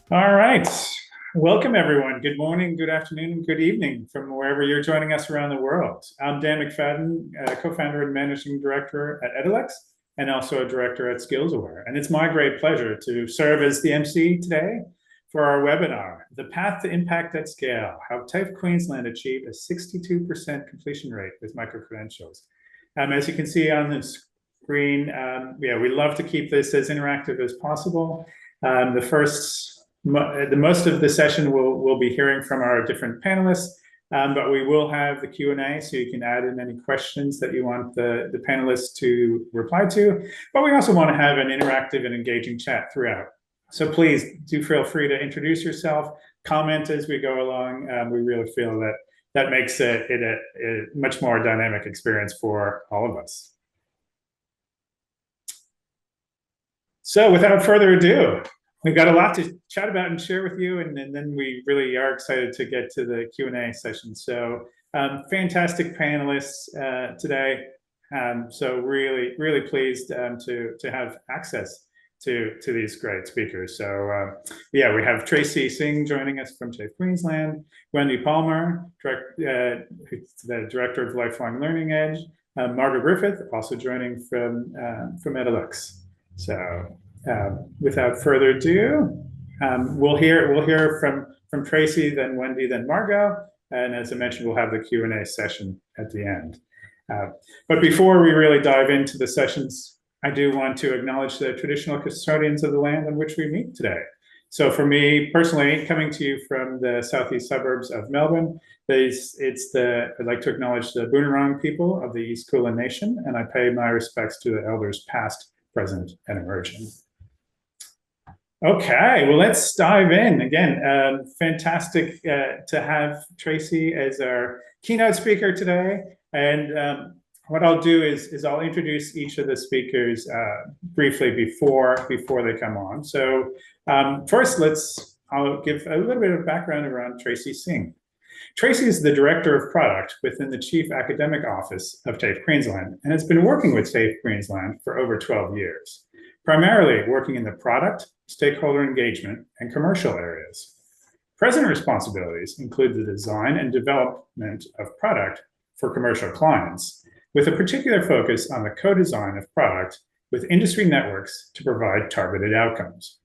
All right. Welcome, everyone. Good morning, good afternoon, and good evening from wherever you're joining us around the world. I'm Dan McFadden, co-founder and managing director at Edalex, and also a director at SkillsAware. And it's my great pleasure to serve as the MC today for our webinar, The Path to Impact at Scale, How TAFE Queensland Achieved a 62% completion rate with microcredentials. As you can see on the screen, we love to keep this as interactive as possible. The most of the session we'll be hearing from our different panelists, but we will have the Q&A, so you can add in any questions that you want the panelists to reply to. But we also want to have an interactive and engaging chat throughout. So please do feel free to introduce yourself, comment as we go along. We really feel that makes it a much more dynamic experience for all of us. So without further ado, we've got a lot to chat about and share with you, and then we really are excited to get to the Q&A session. So fantastic panelists today. So really pleased to have access to these great speakers. So we have Tracey Singh joining us from TAFE Queensland, Wendy Palmer, the Director of Lifelong Learning Edge, Margo Griffith, also joining from Edalex. So without further ado, we'll hear from Tracey, then Wendy, then Margo, and as I mentioned, we'll have the Q&A session at the end. But before we really dive into the sessions, I do want to acknowledge the traditional custodians of the land on which we meet today. So for me personally, coming to you from the southeast suburbs of Melbourne, I'd like to acknowledge the Boonwurrung people of the East Kulin Nation, and I pay my respects to the elders past, present, and emerging. Okay, well, let's dive in. Again, fantastic to have Tracey as our keynote speaker today. And what I'll do is I'll introduce each of the speakers briefly before they come on. So first, I'll give a little bit of background around Tracey Singh. Tracey is the Director of Product within the Chief Academic Office of TAFE Queensland and has been working with TAFE Queensland for over 12 years, primarily working in the product, stakeholder engagement, and commercial areas. Present responsibilities include the design and development of product for commercial clients, with a particular focus on the co-design of product with industry networks to provide targeted outcomes.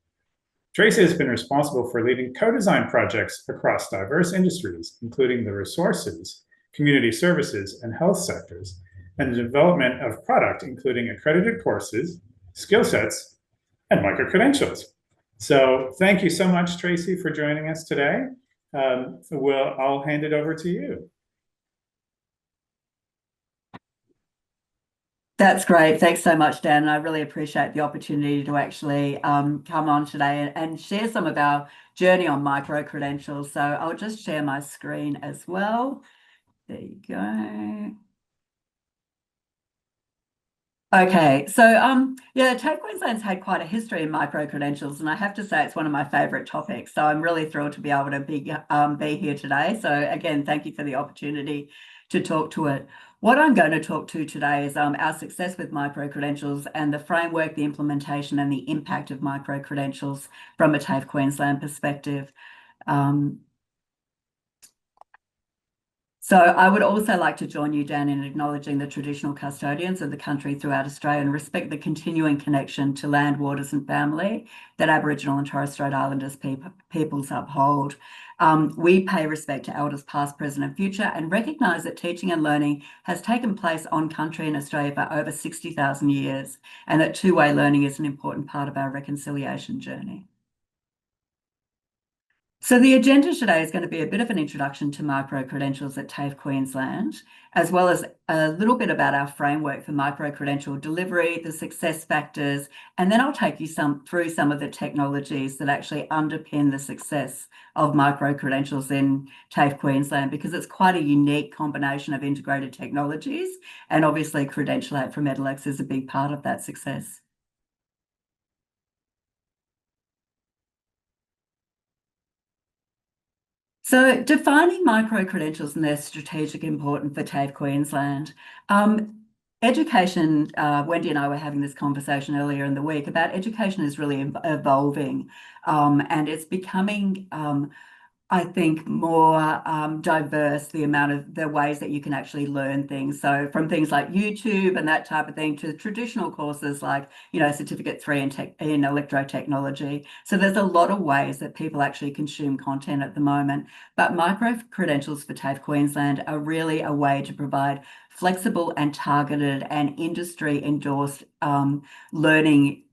Tracey has been responsible for leading co-design projects across diverse industries, including the resources, community services, and health sectors, and the development of product, including accredited courses, skill sets, and microcredentials. So thank you so much, Tracey, for joining us today. I'll hand it over to you. That's great. Thanks so much, Dan. I really appreciate the opportunity to actually come on today and share some of our journey on microcredentials. So I'll just share my screen as well. There you go. Okay, so TAFE Queensland's had quite a history in microcredentials, and I have to say it's one of my favourite topics. So I'm really thrilled to be able to be here today. So again, thank you for the opportunity to talk to it. What I'm going to talk to today is our success with microcredentials and the framework, the implementation, and the impact of microcredentials from a TAFE Queensland perspective. So I would also like to join you, Dan, in acknowledging the traditional custodians of the country throughout Australia and respect the continuing connection to land, waters and family that Aboriginal and Torres Strait Islanders peoples uphold. We pay respect to elders past, present and future and recognise that teaching and learning has taken place on country in Australia for over 60,000 years and that two-way learning is an important part of our reconciliation journey. So the agenda today is going to be a bit of an introduction to microcredentials at TAFE Queensland, as well as a little bit about our framework for microcredential delivery, the success factors, and then I'll take you through some of the technologies that actually underpin the success of microcredentials in TAFE Queensland, because it's quite a unique combination of integrated technologies, and obviously Credentialate from Edalex is a big part of that success. So defining microcredentials and their strategic importance for TAFE Queensland. education, Wendy and I were having this conversation earlier in the week about education is really evolving, and it's becoming I think more diverse, the ways that you can actually learn things. So from things like YouTube and that type of thing to traditional courses like, Certificate 3 in electrotechnology. So there's a lot of ways that people actually consume content at the moment. But micro-credentials for TAFE Queensland are really a way to provide flexible and targeted and industry endorsed learning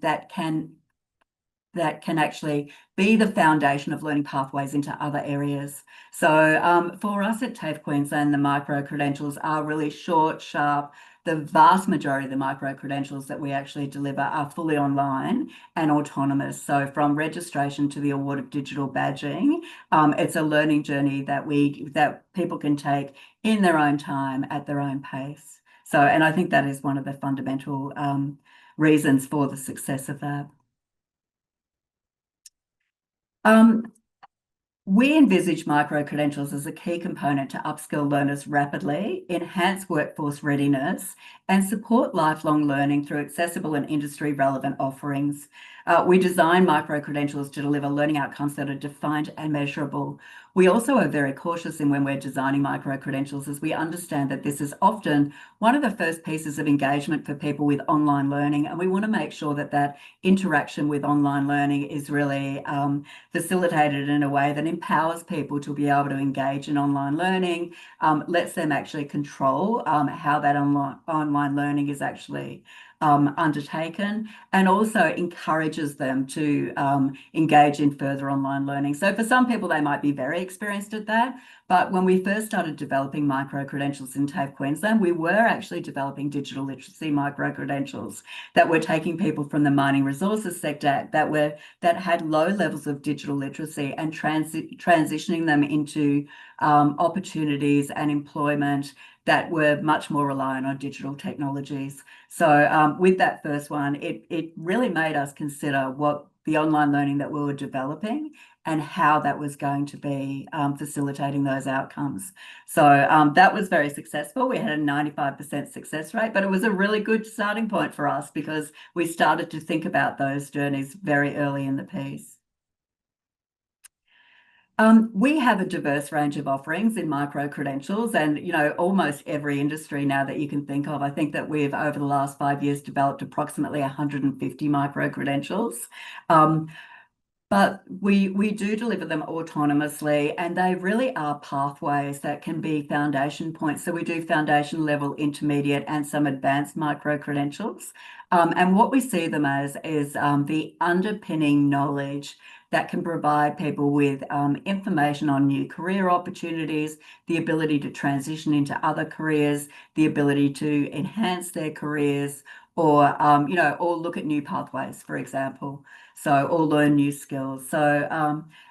that can actually be the foundation of learning pathways into other areas. So for us at TAFE Queensland, the micro-credentials are really short, sharp. The vast majority of the micro-credentials that we actually deliver are fully online and autonomous. So from registration to the award of digital badging, it's a learning journey that people can take in their own time at their own pace. So, and I think that is one of the fundamental reasons for the success of that. We envisage micro-credentials as a key component to upskill learners rapidly, enhance workforce readiness, and support lifelong learning through accessible and industry-relevant offerings. We design micro-credentials to deliver learning outcomes that are defined and measurable. We also are very cautious in when we're designing micro-credentials, as we understand that this is often one of the first pieces of engagement for people with online learning, and we want to make sure that that interaction with online learning is really facilitated in a way that empowers people to be able to engage in online learning, lets them actually control how that online learning is actually undertaken, and also encourages them to engage in further online learning. So for some people, they might be very experienced at that. But when we first started developing micro-credentials in TAFE Queensland, we were actually developing digital literacy micro-credentials that were taking people from the mining resources sector that had low levels of digital literacy and transitioning them into opportunities and employment that were much more reliant on digital technologies. So with that first one, it really made us consider what the online learning that we were developing and how that was going to be facilitating those outcomes. So that was very successful. We had a 95% success rate, but it was a really good starting point for us because we started to think about those journeys very early in the piece. We have a diverse range of offerings in micro-credentials and, almost every industry now that you can think of. I think that we've, over the last 5 years, developed approximately 150 micro-credentials. But we do deliver them autonomously, and they really are pathways that can be foundation points. So we do foundation level, intermediate, and some advanced micro-credentials. And what we see them as is the underpinning knowledge that can provide people with information on new career opportunities, the ability to transition into other careers, the ability to enhance their careers, or or look at new pathways, for example. So, or learn new skills. So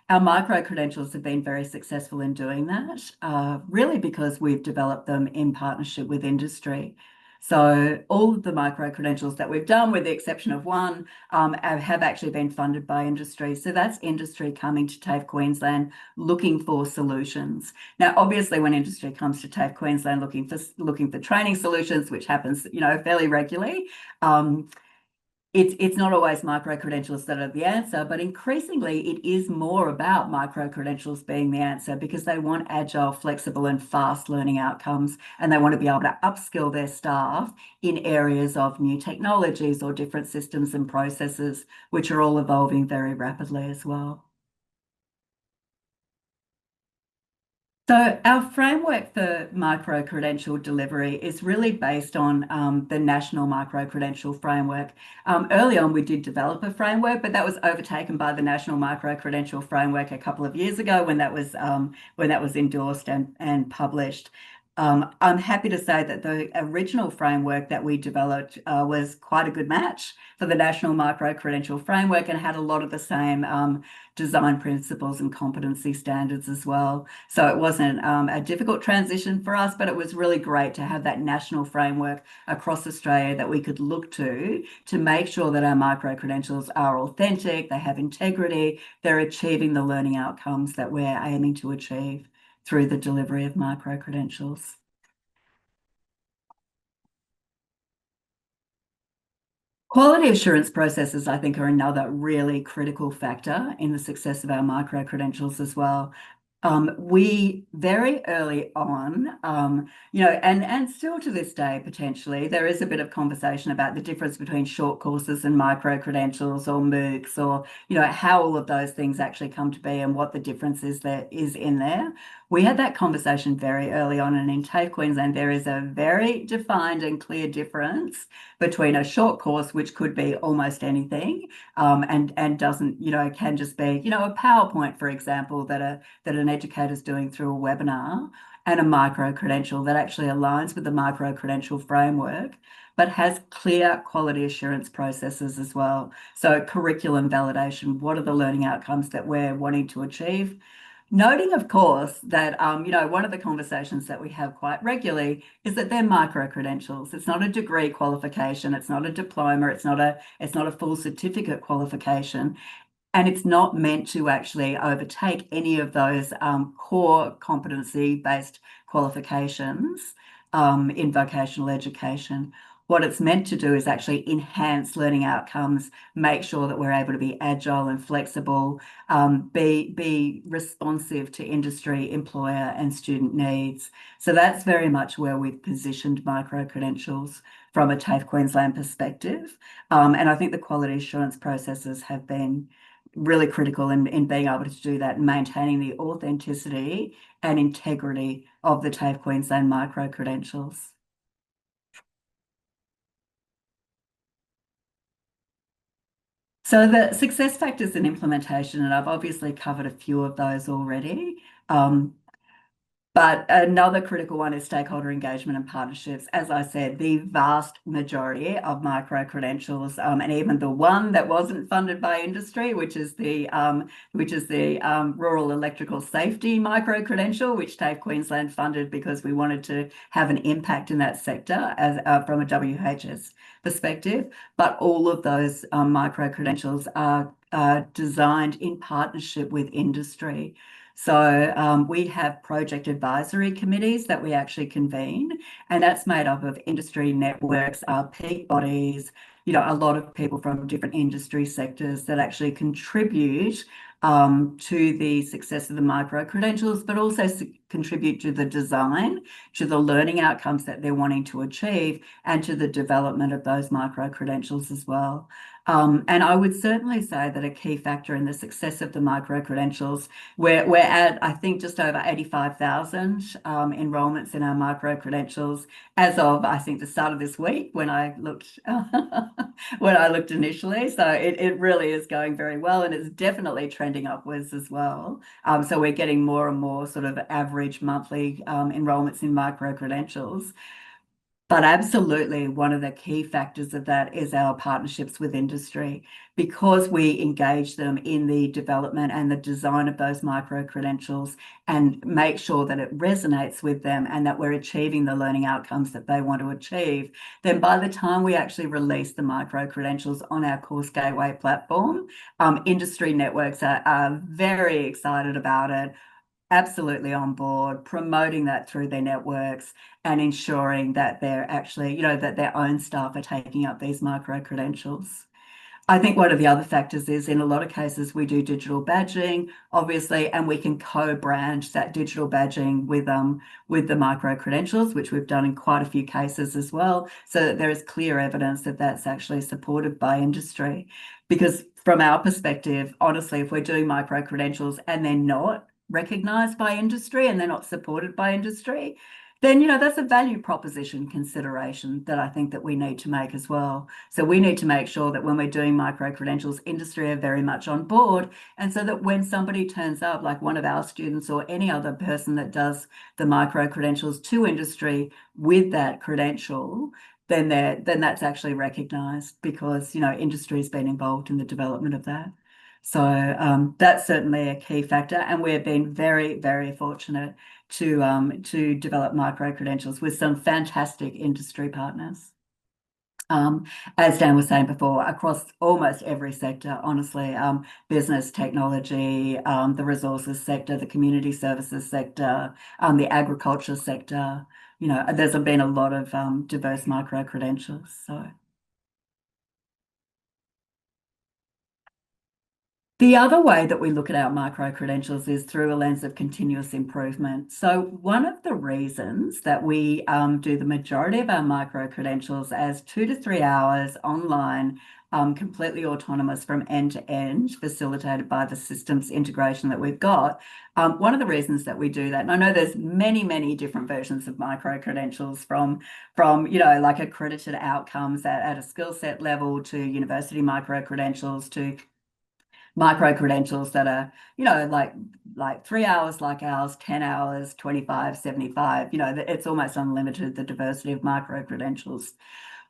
our micro-credentials have been very successful in doing that, really because we've developed them in partnership with industry. So all of the micro-credentials that we've done, with the exception of one, have actually been funded by industry. So that's industry coming to TAFE Queensland looking for solutions. Now, obviously, when industry comes to TAFE Queensland looking for training solutions, which happens, fairly regularly, it's not always micro-credentials that are the answer, but increasingly it is more about micro-credentials being the answer because they want agile, flexible, and fast learning outcomes, and they want to be able to upskill their staff in areas of new technologies or different systems and processes, which are all evolving very rapidly as well. So our framework for micro-credential delivery is really based on the National Micro-Credential Framework. Early on, we did develop a framework, but that was overtaken by the National Micro-Credential Framework a couple of years ago when that was endorsed and published. I'm happy to say that the original framework that we developed was quite a good match for the National Micro-Credential Framework and had a lot of the same design principles and competency standards as well. So it wasn't a difficult transition for us, but it was really great to have that national framework across Australia that we could look to make sure that our micro-credentials are authentic, they have integrity, they're achieving the learning outcomes that we're aiming to achieve through the delivery of micro-credentials. Quality assurance processes, I think, are another really critical factor in the success of our micro-credentials as well. We very early on, and still to this day, potentially, there is a bit of conversation about the difference between short courses and micro-credentials or MOOCs, or, how all of those things actually come to be and what the difference is there is in there. We had that conversation very early on, and in TAFE Queensland, there is a very defined and clear difference between a short course, which could be almost anything, and doesn't, can just be, a PowerPoint, for example, that an educator's doing through a webinar, and a micro-credential that actually aligns with the micro-credential framework, but has clear quality assurance processes as well. So curriculum validation, what are the learning outcomes that we're wanting to achieve? Noting, of course, that one of the conversations that we have quite regularly is that they're micro-credentials. It's not a degree qualification, it's not a diploma, it's not a full certificate qualification. And it's not meant to actually overtake any of those core competency-based qualifications in vocational education. What it's meant to do is actually enhance learning outcomes, make sure that we're able to be agile and flexible, be responsive to industry, employer, and student needs. So that's very much where we've positioned micro-credentials from a TAFE Queensland perspective. And I think the quality assurance processes have been really critical in being able to do that and maintaining the authenticity and integrity of the TAFE Queensland micro-credentials. So the success factors in implementation, and I've obviously covered a few of those already. But another critical one is stakeholder engagement and partnerships. As I said, the vast majority of micro-credentials, and even the one that wasn't funded by industry, which is the rural electrical safety micro-credential, which TAFE Queensland funded because we wanted to have an impact in that sector as from a WHS perspective. But all of those micro-credentials are designed in partnership with industry. So we have project advisory committees that we actually convene, and that's made up of industry networks, peak bodies, a lot of people from different industry sectors that actually contribute to the success of the micro-credentials, but also contribute to the design, to the learning outcomes that they're wanting to achieve, and to the development of those micro-credentials as well. And I would certainly say that a key factor in the success of the micro-credentials, we're at, I think, just over 85,000 enrolments in our micro-credentials as of, I think, the start of this week when I looked initially. So it really is going very well, and it's definitely trending upwards as well. So we're getting more and more sort of average monthly enrolments in micro-credentials. But absolutely, one of the key factors of that is our partnerships with industry, because we engage them in the development and the design of those micro-credentials and make sure that it resonates with them and that we're achieving the learning outcomes that they want to achieve. Then by the time we actually release the micro-credentials on our Course Gateway platform, industry networks are very excited about it, absolutely on board, promoting that through their networks and ensuring that they're actually, that their own staff are taking up these micro-credentials. I think one of the other factors is, in a lot of cases, we do digital badging, obviously, and we can co-brand that digital badging with the micro-credentials, which we've done in quite a few cases as well, so that there is clear evidence that that's actually supported by industry. Because from our perspective, honestly, if we're doing micro-credentials and they're not recognised by industry and they're not supported by industry, then that's a value proposition consideration that I think that we need to make as well. So we need to make sure that when we're doing micro-credentials, industry are very much on board, and so that when somebody turns up, like one of our students or any other person that does the micro-credentials to industry with that credential, then that's actually recognised, because industry has been involved in the development of that. So that's certainly a key factor, and we've been very, very fortunate to develop micro-credentials with some fantastic industry partners. As Dan was saying before, across almost every sector, honestly, business, technology, the resources sector, the community services sector, the agriculture sector, there's been a lot of diverse micro-credentials. So. The other way that we look at our micro-credentials is through a lens of continuous improvement. So one of the reasons that we do the majority of our micro-credentials as 2 to 3 hours online, completely autonomous from end to end, facilitated by the systems integration that we've got. One of the reasons that we do that, and I know there's many, many different versions of micro-credentials from like accredited outcomes at a skill set level to university micro-credentials to micro-credentials that are, like 3 hours like ours, 10 hours, 25, 75, it's almost unlimited, the diversity of micro-credentials.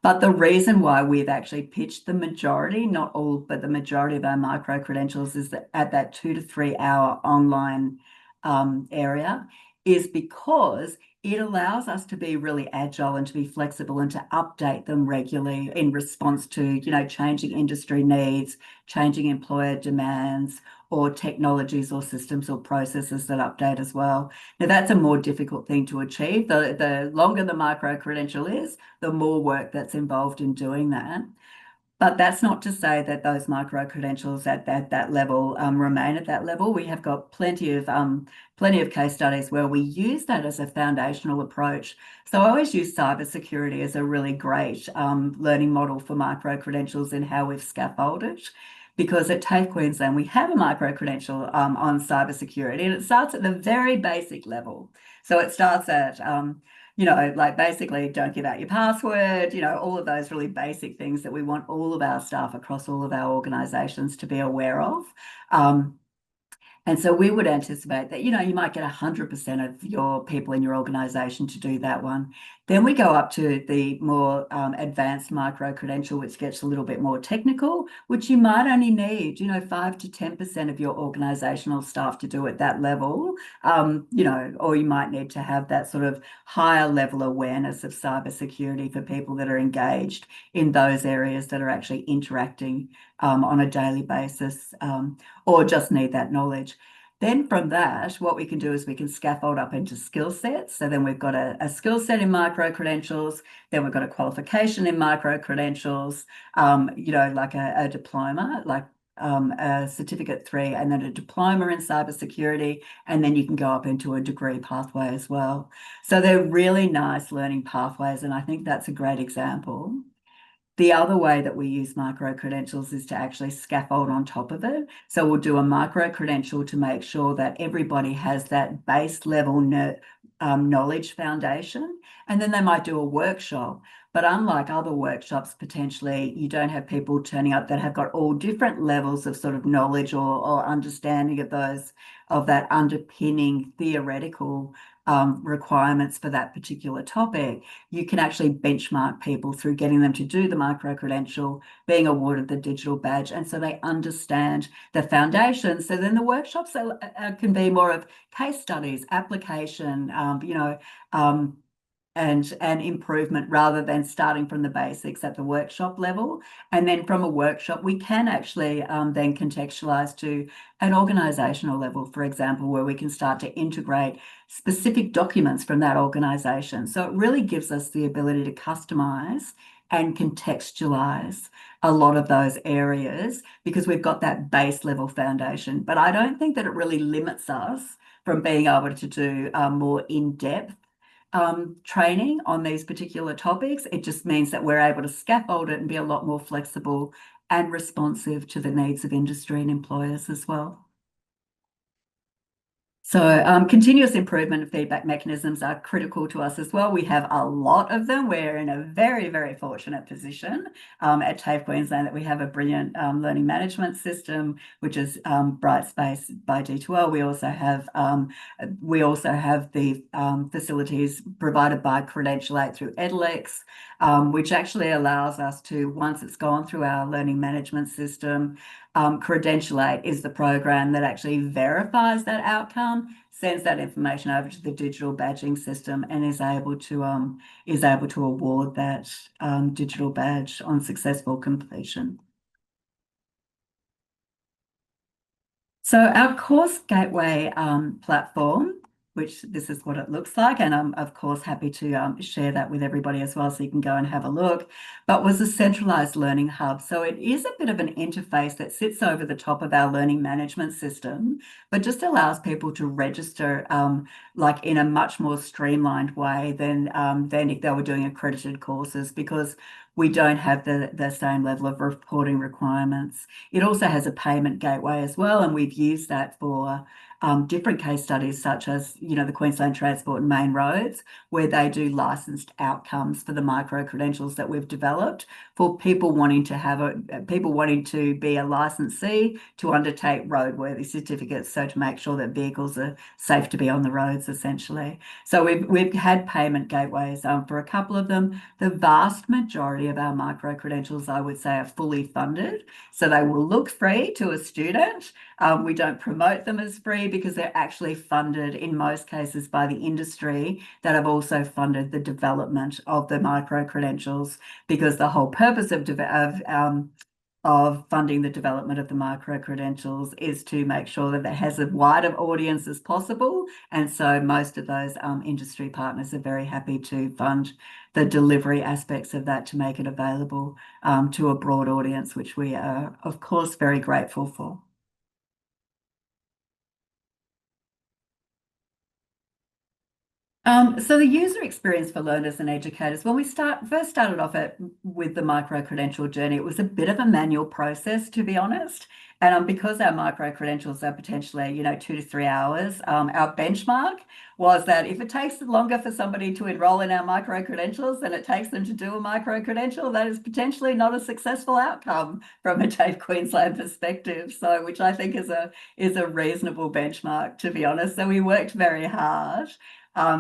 But the reason why we've actually pitched the majority, not all, but the majority of our micro-credentials is that at that 2 to 3 hour online area is because it allows us to be really agile and to be flexible and to update them regularly in response to, changing industry needs, changing employer demands, or technologies or systems or processes that update as well. Now, that's a more difficult thing to achieve. The longer the micro-credential is, the more work that's involved in doing that. But that's not to say that those micro-credentials at that level remain at that level. We have got plenty of case studies where we use that as a foundational approach. So I always use cybersecurity as a really great learning model for micro-credentials in how we've scaffolded. Because at TAFE Queensland, we have a micro-credential on cybersecurity, and it starts at the very basic level. So it starts at like basically don't give out your password, all of those really basic things that we want all of our staff across all of our organisations to be aware of. And so we would anticipate that, you might get 100% of your people in your organisation to do that one. Then we go up to the more advanced micro-credential, which gets a little bit more technical, which you might only need, 5 to 10% of your organisational staff to do at that level, or you might need to have that sort of higher level awareness of cybersecurity for people that are engaged in those areas that are actually interacting on a daily basis, or just need that knowledge. Then from that, what we can do is we can scaffold up into skill sets. So then we've got a skill set in micro-credentials, then we've got a qualification in micro-credentials, like a diploma, like a certificate 3, and then a diploma in cybersecurity, and then you can go up into a degree pathway as well. So they're really nice learning pathways, and I think that's a great example. The other way that we use micro-credentials is to actually scaffold on top of it. So we'll do a micro-credential to make sure that everybody has that base level knowledge foundation, and then they might do a workshop. But unlike other workshops, potentially, you don't have people turning up that have got all different levels of sort of knowledge or understanding of that underpinning theoretical requirements for that particular topic. You can actually benchmark people through getting them to do the micro-credential, being awarded the digital badge, and so they understand the foundation. So then the workshops can be more of case studies, application, and improvement, rather than starting from the basics at the workshop level. And then from a workshop, we can actually then contextualize to an organisational level, for example, where we can start to integrate specific documents from that organisation. So it really gives us the ability to customise and contextualize a lot of those areas because we've got that base level foundation. But I don't think that it really limits us from being able to do more in-depth training on these particular topics. It just means that we're able to scaffold it and be a lot more flexible and responsive to the needs of industry and employers as well. So continuous improvement and feedback mechanisms are critical to us as well. We have a lot of them. We're in a very, very fortunate position at TAFE Queensland that we have a brilliant learning management system, which is Brightspace by D2L. We also have the facilities provided by Credentialate through Edalex, which actually allows us to, once it's gone through our learning management system, Credentialate is the program that actually verifies that outcome, sends that information over to the digital badging system, and is able to award that digital badge on successful completion. So our course gateway platform which this is what it looks like. And I'm, of course, happy to share that with everybody as well, so you can go and have a look. But was a centralized learning hub. So it is a bit of an interface that sits over the top of our learning management system, but just allows people to register like in a much more streamlined way than if they were doing accredited courses, because we don't have the same level of reporting requirements. It also has a payment gateway as well, and we've used that for different case studies, such as, the Queensland Transport and Main Roads, where they do licensed outcomes for the micro-credentials that we've developed for people wanting to be a licensee to undertake roadworthy certificates, so to make sure that vehicles are safe to be on the roads, essentially. So we've had payment gateways for a couple of them. The vast majority of our micro-credentials, I would say, are fully funded. So they will look free to a student. We don't promote them as free because they're actually funded in most cases by the industry that have also funded the development of the micro-credentials, because the whole purpose of funding the development of the micro-credentials is to make sure that it has as wide of audience as possible. And so most of those industry partners are very happy to fund the delivery aspects of that to make it available to a broad audience, which we are, of course, very grateful for. So the user experience for learners and educators, when we first started off with the micro-credential journey, it was a bit of a manual process, to be honest. And because our micro-credentials are potentially, 2 to 3 hours, our benchmark was that if it takes longer for somebody to enroll in our micro-credentials than it takes them to do a micro-credential, that is potentially not a successful outcome from a TAFE Queensland perspective. So, which I think is a reasonable benchmark, to be honest. So we worked very hard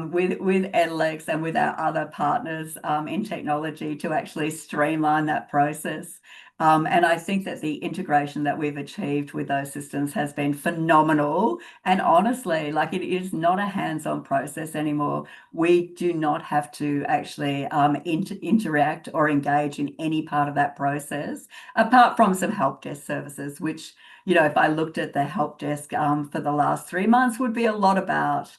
with Edalex and with our other partners in technology to actually streamline that process. And I think that the integration that we've achieved with those systems has been phenomenal. And honestly, like, it is not a hands-on process anymore. We do not have to actually interact or engage in any part of that process, apart from some help desk services, which, if I looked at the help desk for the last 3 months, would be a lot about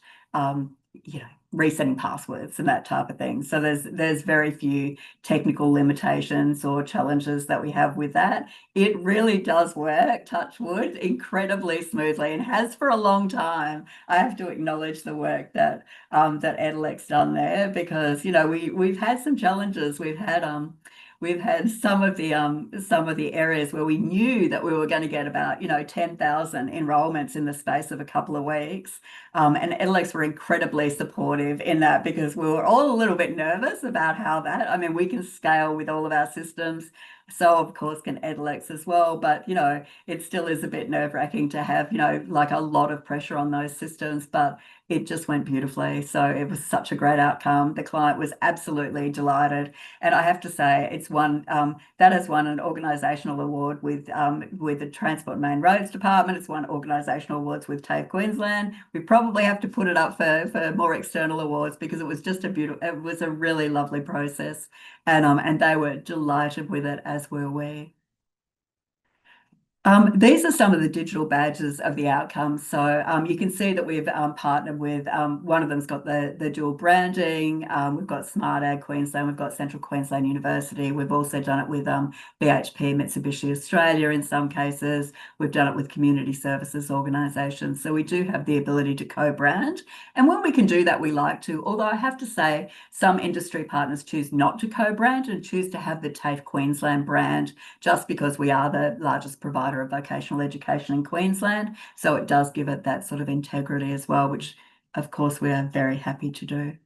resetting passwords and that type of thing. So there's very few technical limitations or challenges that we have with that. It really does work, touch wood, incredibly smoothly, and has for a long time. I have to acknowledge the work that Edalex done there, because we've had some challenges. We've had some of the areas where we knew that we were going to get about 10,000 enrollments in the space of a couple of weeks, and Edalex were incredibly supportive in that, because we were all a little bit nervous about how that. I mean, we can scale with all of our systems, so of course can Edalex as well, but it still is a bit nerve-wracking to have like a lot of pressure on those systems, but it just went beautifully. So it was such a great outcome. The client was absolutely delighted. And I have to say, it's that has won an organisational award with the Transport and Main Roads Department. It's won organisational awards with TAFE Queensland. We probably have to put it up for more external awards, because it was just it was a really lovely process. And they were delighted with it, as were we. These are some of the digital badges of the outcomes. So you can see that we've partnered with, one of them's got the dual branding. We've got Smart Ag Queensland, we've got Central Queensland University. We've also done it with BHP, Mitsubishi Australia in some cases. We've done it with community services organisations. So we do have the ability to co-brand. And when we can do that, we like to, although I have to say some industry partners choose not to co-brand and choose to have the TAFE Queensland brand, just because we are the largest provider of vocational education in Queensland. So it does give it that sort of integrity as well, which of course we are very happy to do.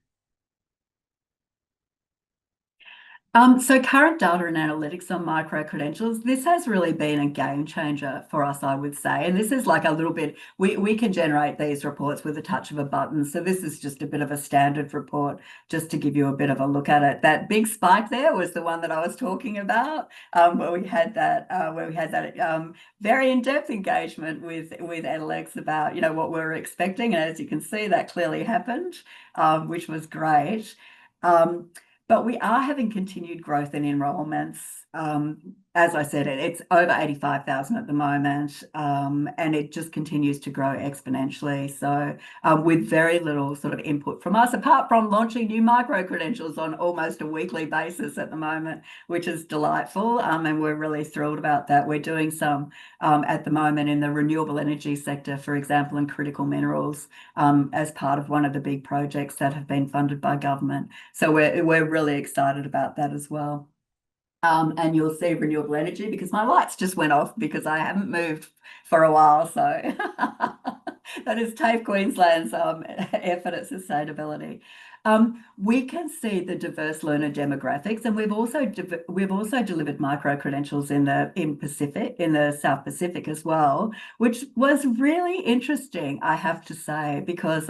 So current data and analytics on micro-credentials, this has really been a game changer for us, I would say. And this is like a little bit, we can generate these reports with a touch of a button. So this is just a bit of a standard report, just to give you a bit of a look at it. That big spike there was the one that I was talking about, where we had that very in-depth engagement with Edalex about, what we were expecting. And as you can see, that clearly happened, which was great. But we are having continued growth in enrolments. as I said, it's over 85,000 at the moment, and it just continues to grow exponentially. So with very little sort of input from us, apart from launching new micro-credentials on almost a weekly basis at the moment, which is delightful, and we're really thrilled about that. We're doing some at the moment in the renewable energy sector, for example, and critical minerals, as part of one of the big projects that have been funded by government. So we're really excited about that as well. And you'll see renewable energy because my lights just went off because I haven't moved for a while. So that is TAFE Queensland's effort at sustainability. We can see the diverse learner demographics, and we've also delivered micro credentials in the South Pacific as well, which was really interesting, I have to say, because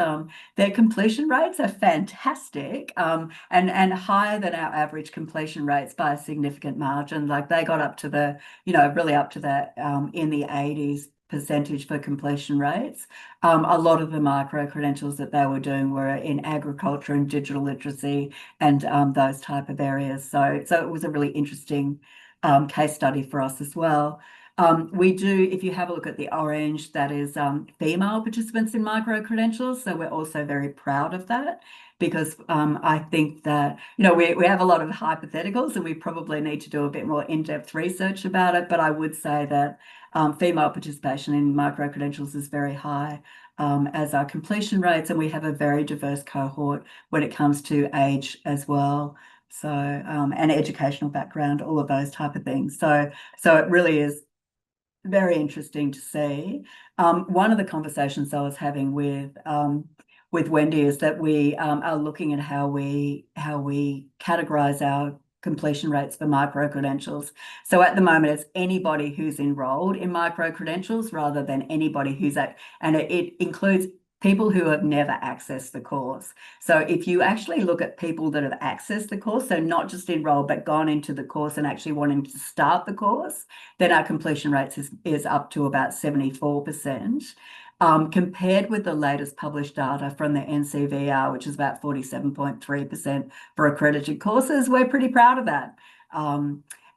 their completion rates are fantastic, and higher than our average completion rates by a significant margin. Like they got up to the, really up to that in the 80s percentage for completion rates. A lot of the micro credentials that they were doing were in agriculture and digital literacy and those type of areas. So it was a really interesting case study for us as well. We do, if you have a look at the orange, that is female participants in micro credentials. So we're also very proud of that, because I think that, we have a lot of hypotheticals and we probably need to do a bit more in-depth research about it. But I would say that female participation in micro-credentials is very high, as our completion rates, and we have a very diverse cohort when it comes to age as well. So, and educational background, all of those type of things. So it really is very interesting to see. One of the conversations I was having with Wendy is that we are looking at how we categorize our completion rates for micro-credentials. So at the moment, it's anybody who's enrolled in micro-credentials rather than anybody who's and it includes people who have never accessed the course. So if you actually look at people that have accessed the course, so not just enrolled, but gone into the course and actually wanting to start the course, then our completion rates is up to about 74%. Compared with the latest published data from the NCVR, which is about 47.3% for accredited courses, we're pretty proud of that.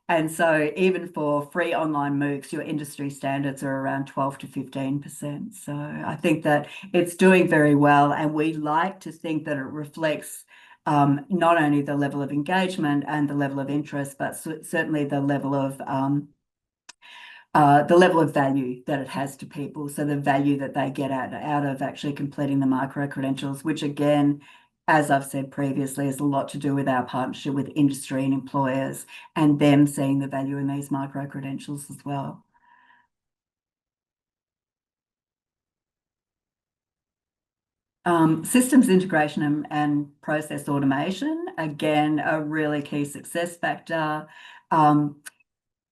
And so even for free online MOOCs, your industry standards are around 12 to 15%. So I think that it's doing very well, and we like to think that it reflects not only the level of engagement and the level of interest, but certainly the level of value that it has to people. So the value that they get out of actually completing the micro credentials, which again, as I've said previously, has a lot to do with our partnership with industry and employers and them seeing the value in these micro credentials as well. Systems integration and process automation, again, a really key success factor.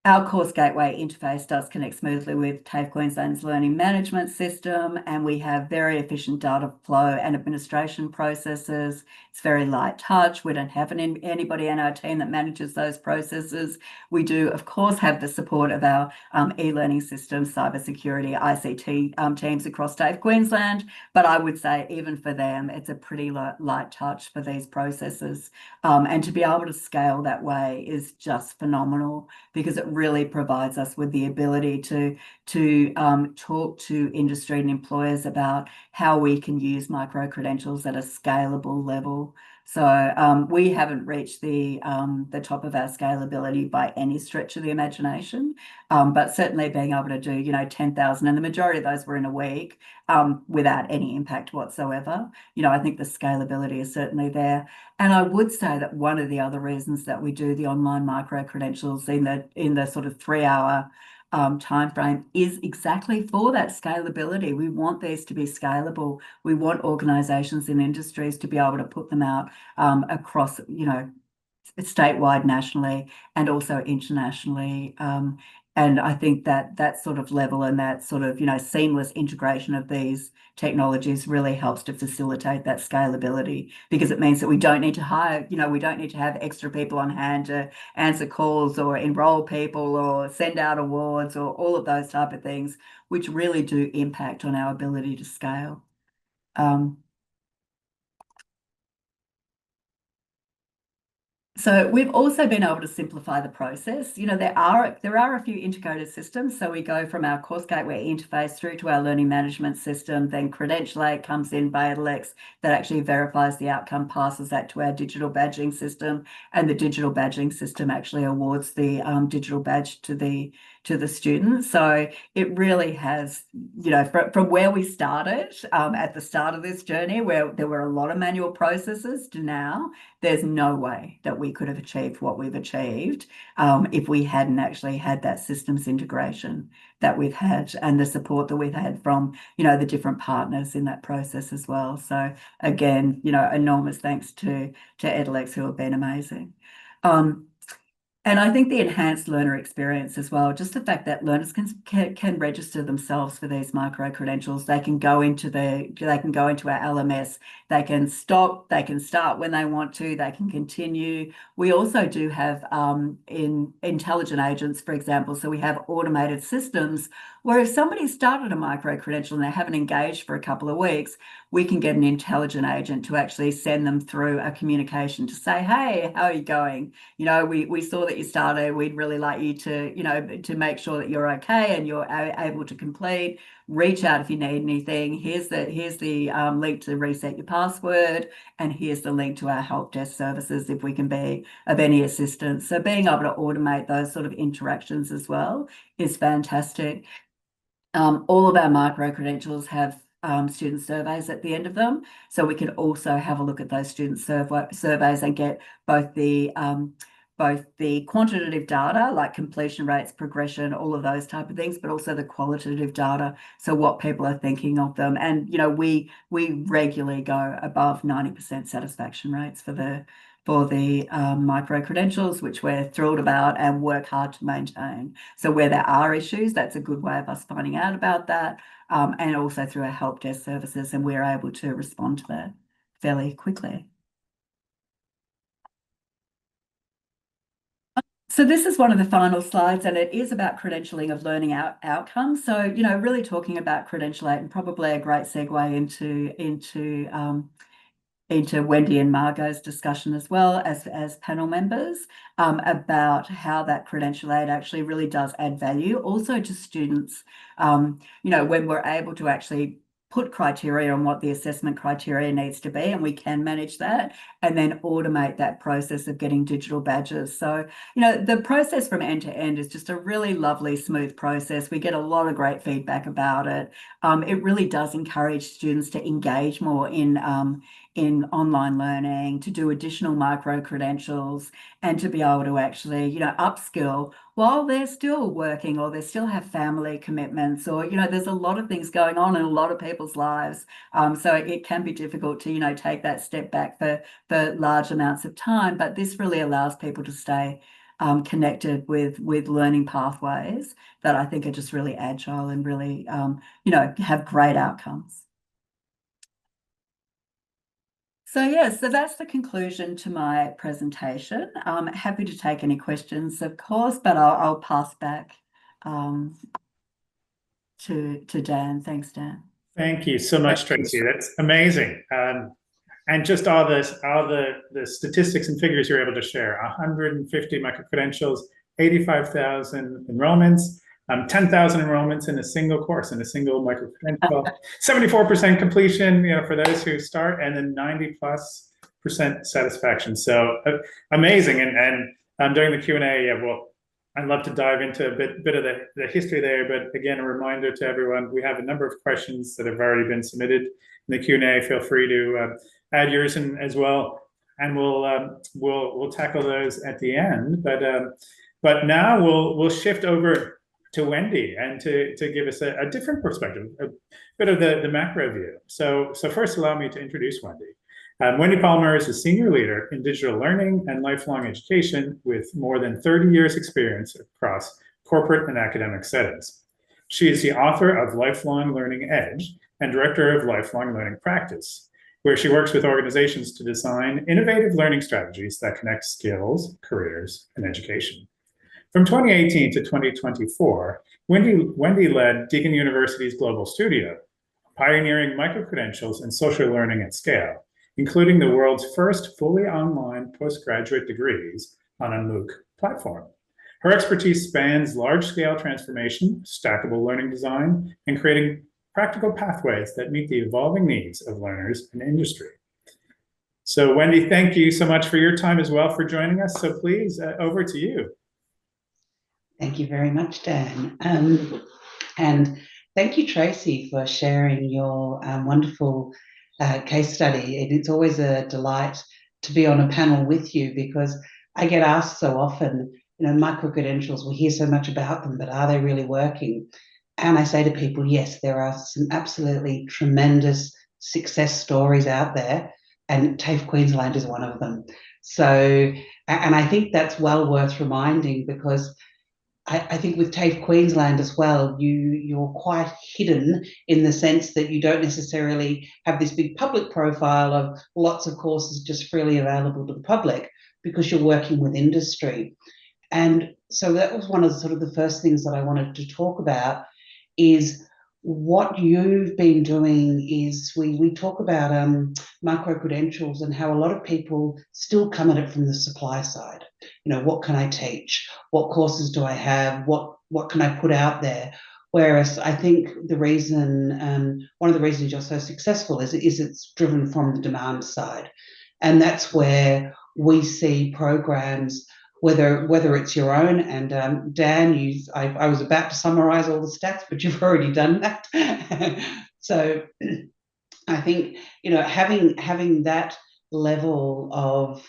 Our Course Gateway interface does connect smoothly with TAFE Queensland's learning management system, and we have very efficient data flow and administration processes. It's very light touch. We don't have anybody in our team that manages those processes. We do, of course, have the support of our e-learning systems, cybersecurity, ICT teams across TAFE Queensland, but I would say even for them, it's a pretty light touch for these processes. And to be able to scale that way is just phenomenal, because it really provides us with the ability to talk to industry and employers about how we can use micro credentials at a scalable level. So we haven't reached the top of our scalability by any stretch of the imagination, but certainly being able to do 10,000, and the majority of those were in a week, without any impact whatsoever. I think the scalability is certainly there. And I would say that one of the other reasons that we do the online micro credentials in the sort of 3-hour timeframe is exactly for that scalability. We want these to be scalable. We want organisations and industries to be able to put them out across, statewide, nationally, and also internationally. And I think that sort of level and that sort of, seamless integration of these technologies really helps to facilitate that scalability, because it means that we don't need to hire, we don't need to have extra people on hand to answer calls or enroll people or send out awards or all of those type of things, which really do impact on our ability to scale. So we've also been able to simplify the process. You know, there are a few integrated systems. So we go from our course gateway interface through to our learning management system, then Credentialate comes in by Edalex that actually verifies the outcome, passes that to our digital badging system, and the digital badging system actually awards the digital badge to the students. So it really has, you know, from where we started at the start of this journey, where there were a lot of manual processes, to now, there's no way that we could have achieved what we've achieved if we hadn't actually had that systems integration that we've had and the support that we've had from, you know, the different partners in that process as well. So again, you know, enormous thanks to Edalex, who have been amazing. And I think the enhanced learner experience as well, just the fact that learners can register themselves for these micro-credentials. They can go into our LMS, they can stop, they can start when they want to, they can continue. We also do have in intelligent agents, for example, so we have automated systems where if somebody started a micro-credential and they haven't engaged for a couple of weeks, we can get an intelligent agent to actually send them through a communication to say, hey, how are you going? You know, we saw that you started. We'd really like you to, you know, to make sure that you're okay and you're able to complete. Reach out if you need anything. Here's the link to reset your password, and here's the link to our help desk services if we can be of any assistance. So being able to automate those sort of interactions as well is fantastic. All of our micro-credentials have student surveys at the end of them. So we can also have a look at those student surveys and get both the quantitative data, like completion rates, progression, all of those type of things, but also the qualitative data. So what people are thinking of them. And, you know, we regularly go above 90% satisfaction rates for the micro-credentials, which we're thrilled about and work hard to maintain. So where there are issues, that's a good way of us finding out about that, and also through our help desk services, and we're able to respond to that fairly quickly. So this is one of the final slides, and it is about credentialing of learning outcomes. So, you know, really talking about Credentialate, and probably a great segue into Wendy and Margo's discussion as well as panel members about how that Credentialate actually really does add value also to students. You know, when we're able to actually put criteria on what the assessment criteria needs to be, and we can manage that, and then automate that process of getting digital badges. So, you know, the process from end to end is just a really lovely, smooth process. We get a lot of great feedback about it. It really does encourage students to engage more in online learning, to do additional micro-credentials, and to be able to actually, you know, upskill while they're still working or they still have family commitments, or, you know, there's a lot of things going on in a lot of people's lives. So it can be difficult to, you know, take that step back for large amounts of time, but this really allows people to stay connected with learning pathways that I think are just really agile and really, you know, have great outcomes. So yes, so that's the conclusion to my presentation. Happy to take any questions, of course, but I'll pass back to Dan. Thanks, Dan. Thank you so much, Tracey. That's amazing. And just all the statistics and figures you're able to share: 150 micro-credentials, 85,000 enrollments, 10,000 enrollments in a single course, in a single micro-credential, 74% completion, you know, for those who start, and then 90+% satisfaction. So amazing. And during the Q&A, yeah, well, I'd love to dive into a bit of the history there, but again, a reminder to everyone, we have a number of questions that have already been submitted in the Q&A. Feel free to add yours in as well, and we'll tackle those at the end. But now we'll shift over to Wendy and to give us a different perspective, a bit of the macro view. So first, allow me to introduce Wendy. Wendy Palmer is a senior leader in digital learning and lifelong education with more than 30 years experience across corporate and academic settings. She is the author of Lifelong Learning Edge and director of Lifelong Learning Practice, where she works with organizations to design innovative learning strategies that connect skills, careers, and education. From 2018 to 2024, Wendy led Deakin University's Global Studio, pioneering micro-credentials and social learning at scale, including the world's first fully online postgraduate degrees on a MOOC platform. Her expertise spans large-scale transformation, stackable learning design, and creating practical pathways that meet the evolving needs of learners and industry. So Wendy, thank you so much for your time as well for joining us. So please, over to you. Thank you very much, Dan. And thank you, Tracey, for sharing your wonderful case study. It's always a delight to be on a panel with you, because I get asked so often, micro-credentials, we hear so much about them, but are they really working? And I say to people, yes, there are some absolutely tremendous success stories out there, and TAFE Queensland is one of them. So, and I think that's well worth reminding, because I think with TAFE Queensland as well, you're quite hidden in the sense that you don't necessarily have this big public profile of lots of courses just freely available to the public, because you're working with industry. And so that was one of the sort of the first things that I wanted to talk about, is what you've been doing is we talk about micro-credentials and how a lot of people still come at it from the supply side. What can I teach? What courses do I have? What can I put out there? Whereas I think the reason, one of the reasons you're so successful is it's driven from the demand side. And that's where we see programs, whether it's your own, and Dan, I was about to summarize all the stats, but you've already done that. So I think, having that level of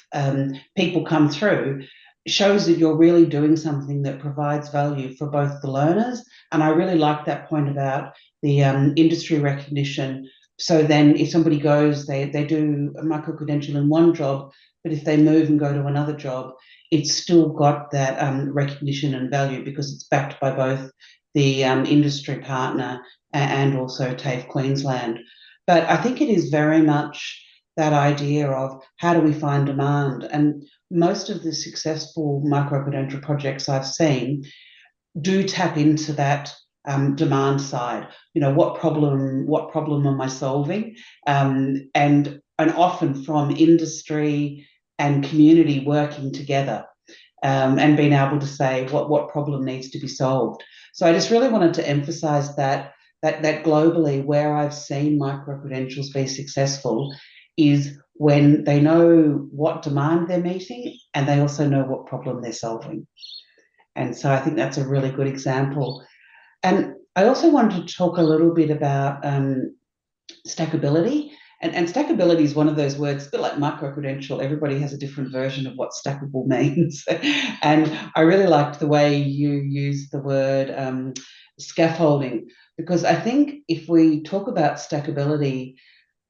people come through shows that you're really doing something that provides value for both the learners, and I really like that point about the industry recognition. So then if somebody goes, they do a micro-credential in one job, but if they move and go to another job, it's still got that recognition and value, because it's backed by both the industry partner and also TAFE Queensland. But I think it is very much that idea of how do we find demand. And most of the successful micro-credential projects I've seen do tap into that demand side. What problem am I solving? And often from industry and community working together, and being able to say what problem needs to be solved. So I just really wanted to emphasize that globally, where I've seen micro-credentials be successful is when they know what demand they're meeting, and they also know what problem they're solving. And so I think that's a really good example. And I also wanted to talk a little bit about stackability. And stackability is one of those words, a bit like micro-credential. Everybody has a different version of what stackable means. And I really liked the way you used the word scaffolding, because I think if we talk about stackability,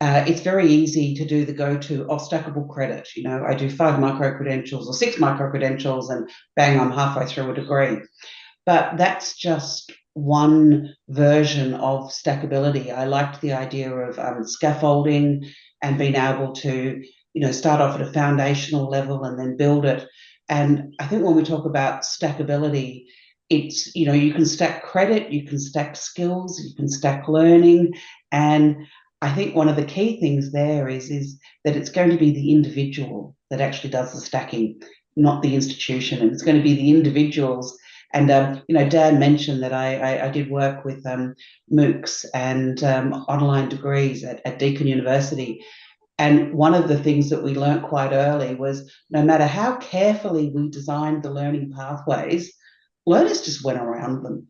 it's very easy to do the go-to stackable credit. I do 5 micro-credentials or 6 micro-credentials and bang, I'm halfway through a degree. But that's just one version of stackability. I liked the idea of scaffolding and being able to, start off at a foundational level and then build it. And I think when we talk about stackability, it's, you can stack credit, you can stack skills, you can stack learning. And I think one of the key things there is that it's going to be the individual that actually does the stacking, not the institution. And it's going to be the individuals. And, Dan mentioned that I did work with MOOCs and online degrees at Deakin University. And one of the things that we learnt quite early was no matter how carefully we designed the learning pathways, learners just went around them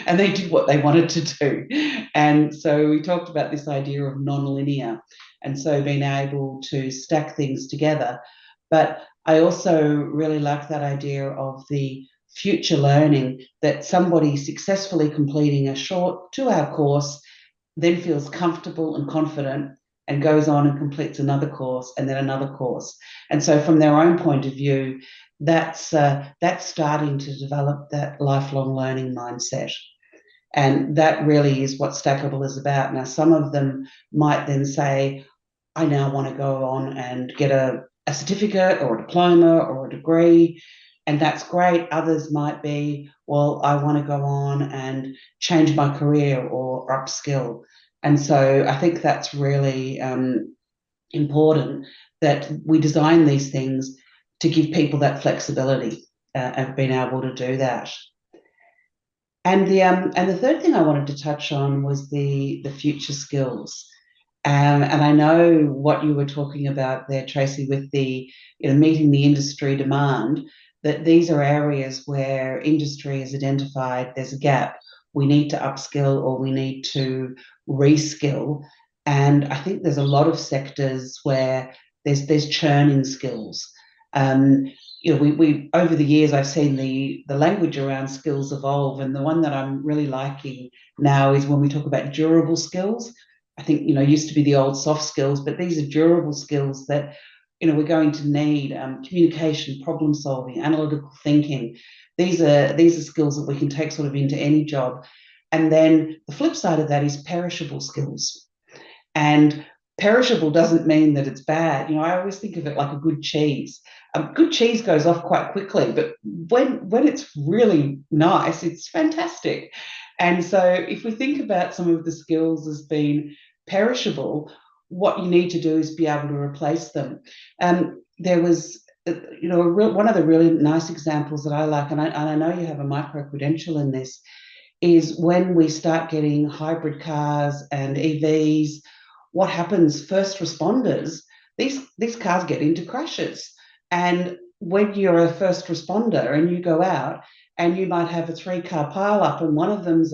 and they did what they wanted to do. And so we talked about this idea of non-linear, and so being able to stack things together. But I also really like that idea of the future learning, that somebody successfully completing a short 2-hour course then feels comfortable and confident and goes on and completes another course and then another course. And so from their own point of view, that's starting to develop that lifelong learning mindset. And that really is what Stackable is about. Now, some of them might then say, I now want to go on and get a certificate or a diploma or a degree, and that's great. Others might be, well, I want to go on and change my career or upskill. And so I think that's really important that we design these things to give people that flexibility of being able to do that. And the third thing I wanted to touch on was the future skills. And I know what you were talking about there, Tracey, with the meeting the industry demand, that these are areas where industry has identified there's a gap. We need to upskill or we need to reskill. And I think there's a lot of sectors where there's churning skills. We over the years I've seen the language around skills evolve, and the one that I'm really liking now is when we talk about durable skills. I think used to be the old soft skills, but these are durable skills that we're going to need: communication, problem solving, analytical thinking. These are skills that we can take sort of into any job. And then the flip side of that is perishable skills. And perishable doesn't mean that it's bad. I always think of it like a good cheese. Good cheese goes off quite quickly, but when it's really nice, it's fantastic. And so if we think about some of the skills as being perishable, what you need to do is be able to replace them. There was, one of the really nice examples that I like, and I know you have a micro-credential in this, is when we start getting hybrid cars and EVs, what happens? First responders, these cars get into crashes. And when you're a first responder and you go out and you might have a 3-car pile up, and one of them's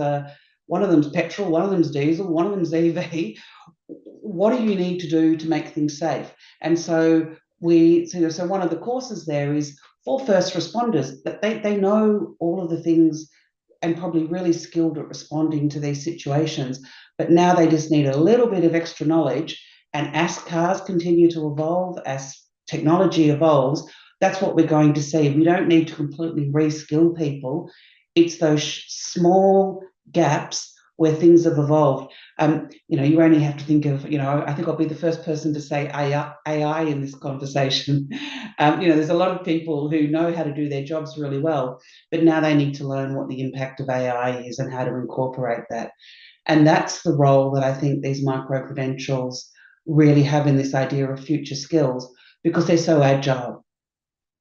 petrol, one of them's diesel, one of them's EV, what do you need to do to make things safe? And so so one of the courses there is for first responders, that they know all of the things and probably really skilled at responding to these situations. But now they just need a little bit of extra knowledge. And as cars continue to evolve, as technology evolves, that's what we're going to see. We don't need to completely reskill people. It's those small gaps where things have evolved. You only have to think of, I think I'll be the first person to say AI in this conversation. There's a lot of people who know how to do their jobs really well, but now they need to learn what the impact of AI is and how to incorporate that. And that's the role that I think these micro-credentials really have in this idea of future skills, because they're so agile.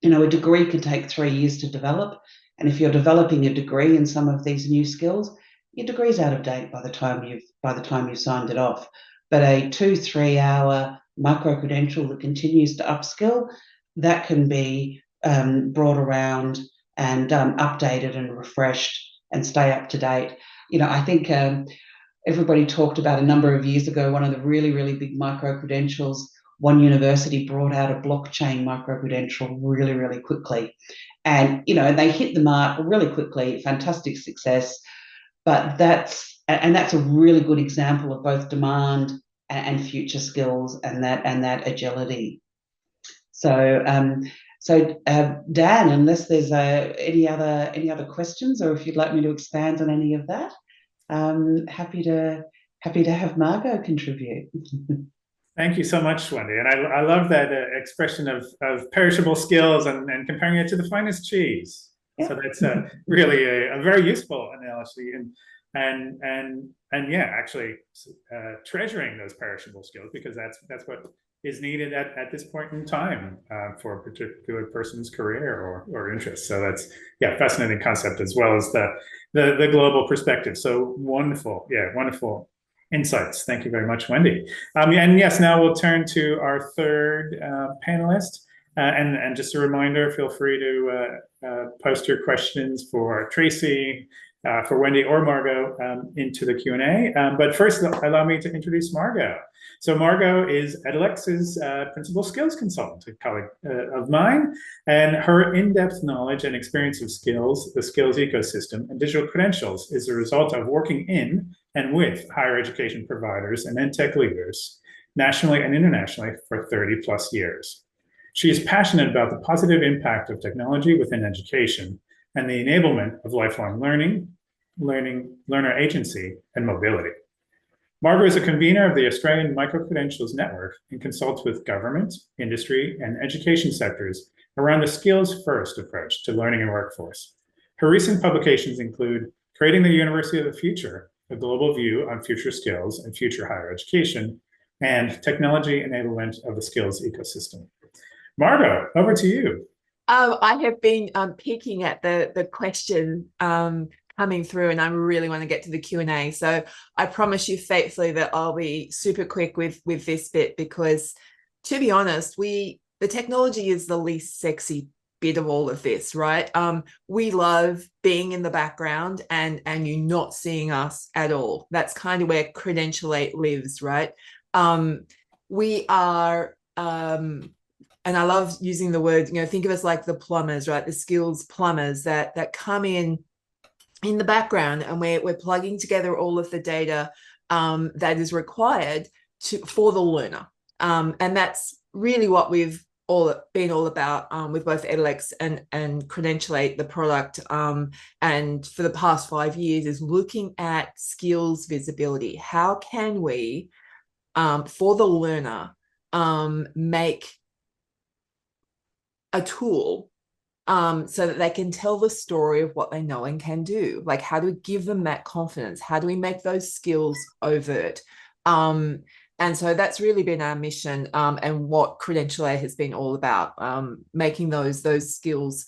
A degree can take 3 years to develop. And if you're developing a degree in some of these new skills, your degree's out of date by the time you've signed it off. But a 2-3 hour micro-credential that continues to upskill, that can be brought around and updated and refreshed and stay up to date. I think everybody talked about a number of years ago, one of the really, really big micro-credentials, one university brought out a blockchain micro-credential really, really quickly. And, they hit the mark really quickly, fantastic success. But that's a really good example of both demand and future skills and that agility. So, Dan, unless there's any other questions, or if you'd like me to expand on any of that, happy to have Margo contribute. Thank you so much, Wendy. And I love that expression of perishable skills and comparing it to the finest cheese. Yeah. So that's really a very useful analogy, and yeah, actually treasuring those perishable skills, because that's what is needed at this point in time for a particular person's career or interest. So that's fascinating concept, as well as the global perspective. So wonderful, wonderful insights. Thank you very much, Wendy. And yes, now we'll turn to our third panelist. And just a reminder, feel free to post your questions for Tracey, for Wendy or Margo into the Q&A. But first, allow me to introduce Margo. So Margo is Edalex's principal skills consultant, a colleague of mine, and her in-depth knowledge and experience of skills, the skills ecosystem, and digital credentials is the result of working in and with higher education providers and EdTech leaders, nationally and internationally, for 30 plus years. She is passionate about the positive impact of technology within education and the enablement of lifelong learning, learner agency, and mobility. Margo is a convener of the Australian Microcredentials Network and consults with government, industry, and education sectors around the skills-first approach to learning and workforce. Her recent publications include Creating the University of the Future, a global view on future skills and future higher education, and technology enablement of the skills ecosystem. Margo, over to you. I have been peeking at the question coming through, and I really want to get to the Q&A. So I promise you faithfully that I'll be super quick with this bit, because to be honest, the technology is the least sexy bit of all of this, right? We love being in the background and you not seeing us at all. That's kind of where Credentialate lives, right? We are and I love using the word, think of us like the plumbers, right? The skills plumbers that come in the background, and we're plugging together all of the data that is required for the learner. And that's really what we've been all about with both Edalex and Credentialate, the product. And for the past 5 years is looking at skills visibility. How can we, for the learner, make a tool so that they can tell the story of what they know and can do? Like, how do we give them that confidence? How do we make those skills overt? And so that's really been our mission, and what Credentialate has been all about, making those skills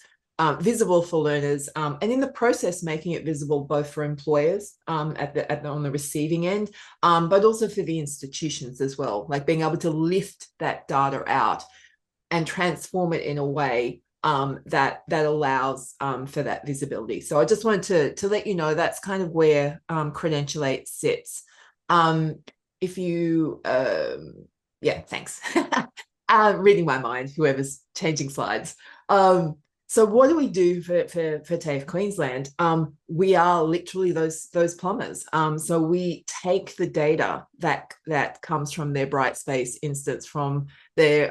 visible for learners, and in the process making it visible both for employers on the receiving end, but also for the institutions as well, like being able to lift that data out and transform it in a way that allows for that visibility. So I just wanted to let you know that's kind of where Credentialate sits. If you, yeah, thanks. Reading my mind, whoever's changing slides. So what do we do for TAFE Queensland? We are literally those plumbers. So we take the data that comes from their Brightspace instance, from their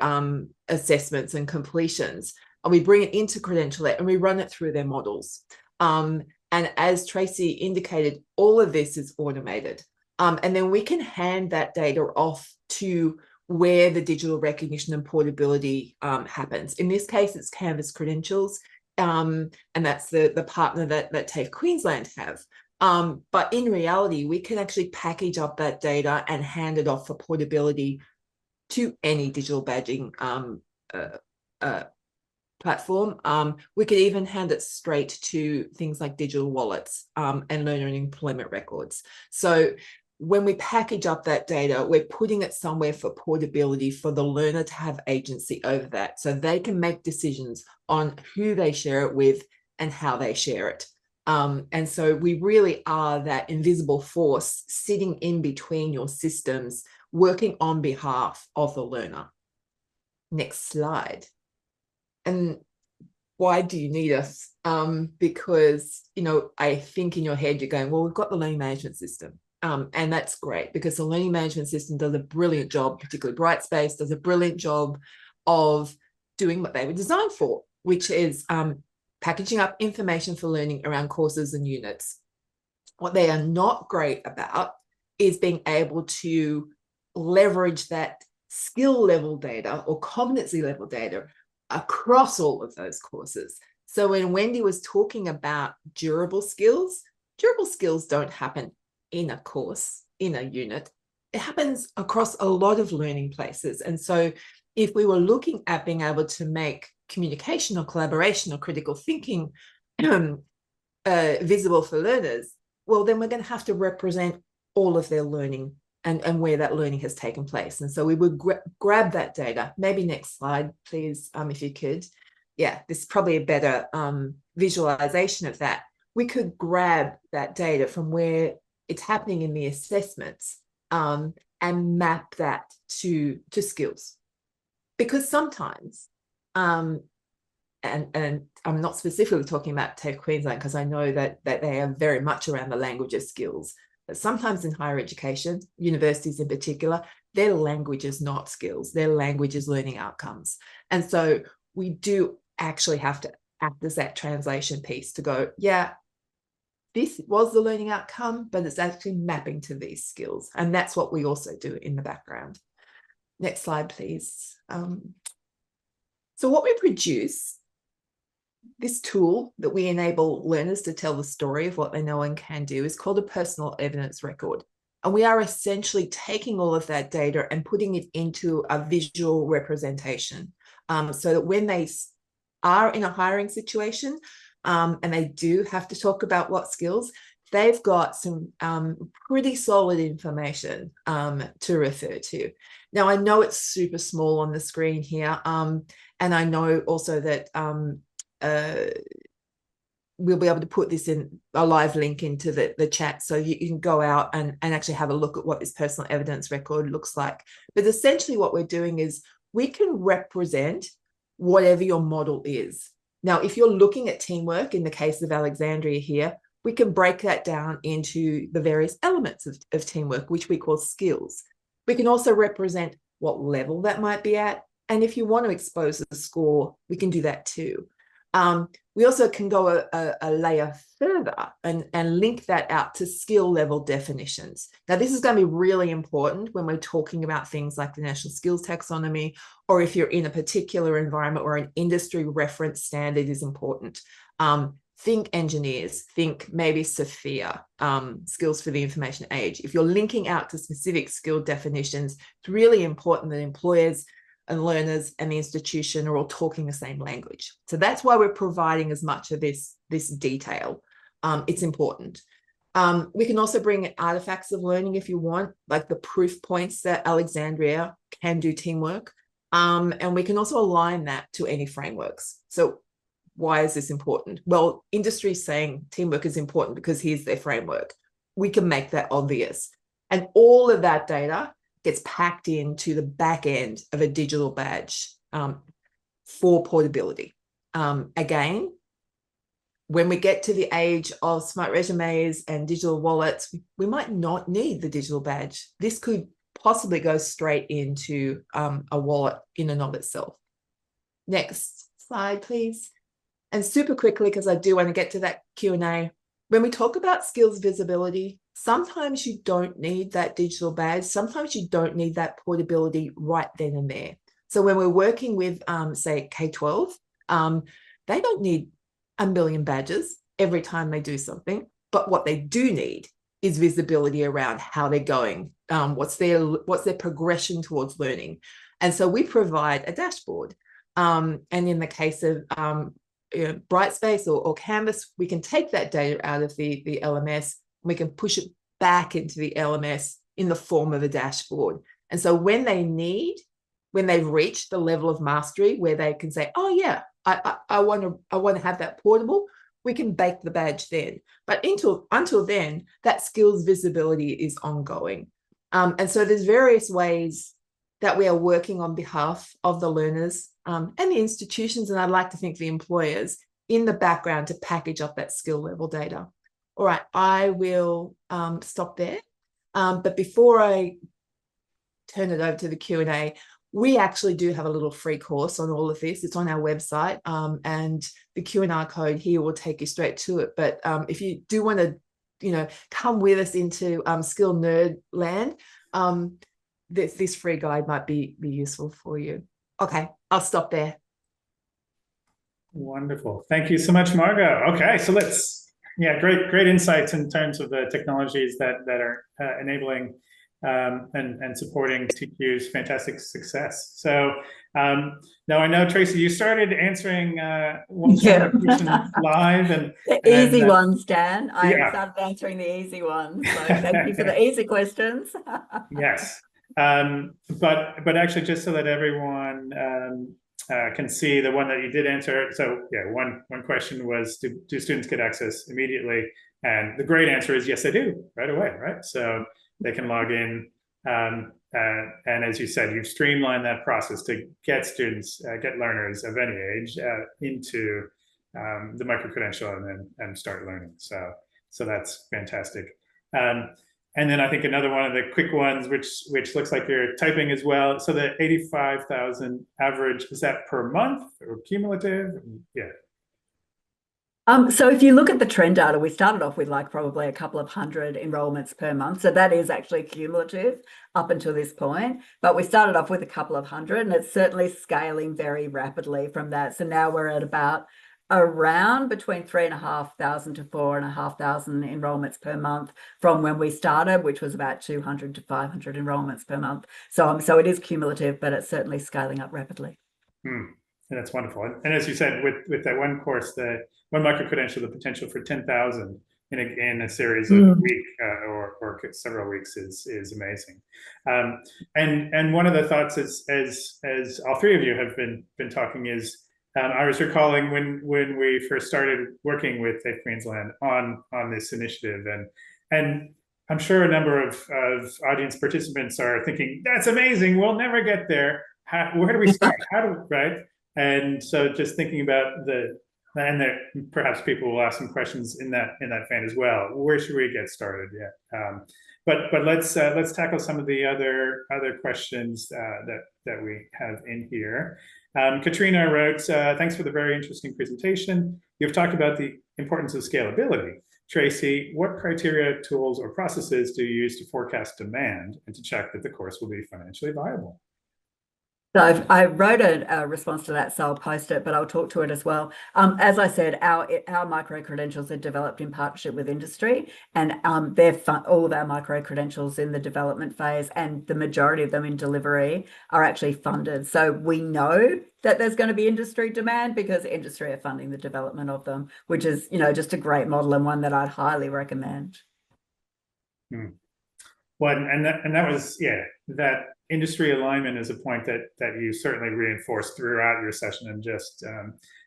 assessments and completions, and we bring it into Credentialate and we run it through their models. And as Tracey indicated, all of this is automated. And then we can hand that data off to where the digital recognition and portability happens. In this case, it's Canvas Credentials, and that's the partner that TAFE Queensland have. But in reality, we can actually package up that data and hand it off for portability to any digital badging platform. We could even hand it straight to things like digital wallets and learner and employment records. So when we package up that data, we're putting it somewhere for portability for the learner to have agency over that, so they can make decisions on who they share it with and how they share it. And so we really are that invisible force sitting in between your systems, working on behalf of the learner. Next slide. And why do you need us? Because, I think in your head you're going, well, we've got the learning management system. And that's great, because the learning management system does a brilliant job, particularly Brightspace does a brilliant job of doing what they were designed for, which is packaging up information for learning around courses and units. What they are not great about is being able to leverage that skill level data or competency level data across all of those courses. So when Wendy was talking about durable skills don't happen in a course, in a unit. It happens across a lot of learning places. And so if we were looking at being able to make communication or collaboration or critical thinking visible for learners, well, then we're going to have to represent all of their learning and where that learning has taken place. And so we would grab that data. Maybe next slide, please, if you could. Yeah, this is probably a better visualization of that. We could grab that data from where it's happening in the assessments and map that to skills. Because sometimes, and I'm not specifically talking about TAFE Queensland, because I know that they are very much around the language of skills, but sometimes in higher education, universities in particular, their language is not skills, their language is learning outcomes. And so we do actually have to act as that translation piece to go, yeah, this was the learning outcome, but it's actually mapping to these skills. And that's what we also do in the background. Next slide, please. So what we produce, this tool that we enable learners to tell the story of what they know and can do, is called a personal evidence record. And we are essentially taking all of that data and putting it into a visual representation, so that when they are in a hiring situation, and they do have to talk about what skills, they've got some pretty solid information to refer to. Now, I know it's super small on the screen here, and I know also that we'll be able to put this in a live link into the chat, so you can go out and actually have a look at what this personal evidence record looks like. But essentially what we're doing is we can represent whatever your model is. Now, if you're looking at teamwork, in the case of Alexandria here, we can break that down into the various elements of teamwork, which we call skills. We can also represent what level that might be at. And if you want to expose the score, we can do that too. We also can go a layer further and link that out to skill level definitions. Now, this is going to be really important when we're talking about things like the National Skills Taxonomy, or if you're in a particular environment where an industry reference standard is important. Think engineers, think maybe Sophia, skills for the information age. If you're linking out to specific skill definitions, it's really important that employers and learners and the institution are all talking the same language. So that's why we're providing as much of this detail. It's important. We can also bring in artifacts of learning if you want, like the proof points that Alexandria can do teamwork. And we can also align that to any frameworks. So why is this important? Well, industry is saying teamwork is important because here's their framework. We can make that obvious. And all of that data gets packed into the back end of a digital badge for portability. Again, when we get to the age of smart resumes and digital wallets, we might not need the digital badge. This could possibly go straight into a wallet in and of itself. Next slide, please. And super quickly, because I do want to get to that Q&A, when we talk about skills visibility, sometimes you don't need that digital badge. Sometimes you don't need that portability right then and there. So when we're working with, say, K-12, they don't need 1 million badges every time they do something. But what they do need is visibility around how they're going, what's their progression towards learning. And so we provide a dashboard. And in the case of Brightspace or Canvas, we can take that data out of the LMS. We can push it back into the LMS in the form of a dashboard. And so when they've reached the level of mastery where they can say, oh yeah, I want to have that portable, we can bake the badge then. But until then, that skills visibility is ongoing. And so there's various ways that we are working on behalf of the learners and the institutions, and I'd like to think the employers, in the background to package up that skill level data. All right, I will stop there. But before I turn it over to the Q&A, we actually do have a little free course on all of this. It's on our website, and the Q&A code here will take you straight to it. But if you do want to, come with us into skill nerd land, this free guide might be useful for you. Okay, I'll stop there. Wonderful. Thank you so much, Margo. Okay, so great insights in terms of the technologies that are enabling and supporting TQ's fantastic success. So now I know, Tracey, you started answering questions live and the easy ones, Dan. I started answering the easy ones. So thank you for the easy questions. Yes. But actually, just so that everyone can see the one that you did answer. So yeah, one question was, do students get access immediately? And the great answer is yes, they do right away, right? So they can log in. And as you said, you've streamlined that process to get students, get learners of any age into the microcredential and start learning. So that's fantastic. And then I think another one of the quick ones, which looks like you're typing as well. So the 85,000 average, is that per month or cumulative? Yeah. So if you look at the trend data, we started off with probably a couple of hundred enrollments per month. So that is actually cumulative up until this point. But we started off with a couple of hundred, and it's certainly scaling very rapidly from that. So now we're at about around between 3,500 to 4,500 enrollments per month from when we started, which was about 200 to 500 enrollments per month. So it is cumulative, but it's certainly scaling up rapidly. And that's wonderful. And as you said, with that one course, the one micro-credential, the potential for 10,000 in a series of a week or several weeks is amazing. And one of the thoughts as all three of you have been talking is, I was recalling when we first started working with TAFE Queensland on this initiative, and I'm sure a number of audience participants are thinking, that's amazing, we'll never get there. Where do we start? Right? And so just thinking about and there, perhaps people will ask some questions in that vein as well. Where should we get started? Yeah. But let's tackle some of the other questions that we have in here. Katrina wrote, thanks for the very interesting presentation. You've talked about the importance of scalability. Tracey, what criteria, tools, or processes do you use to forecast demand and to check that the course will be financially viable? So I wrote a response to that, so I'll post it, but I'll talk to it as well. As I said, our micro-credentials are developed in partnership with industry, and all of our micro-credentials in the development phase and the majority of them in delivery are actually funded. So we know that there's going to be industry demand because industry are funding the development of them, which is, just a great model and one that I'd highly recommend. Well, and that was, that industry alignment is a point that you certainly reinforced throughout your session, and just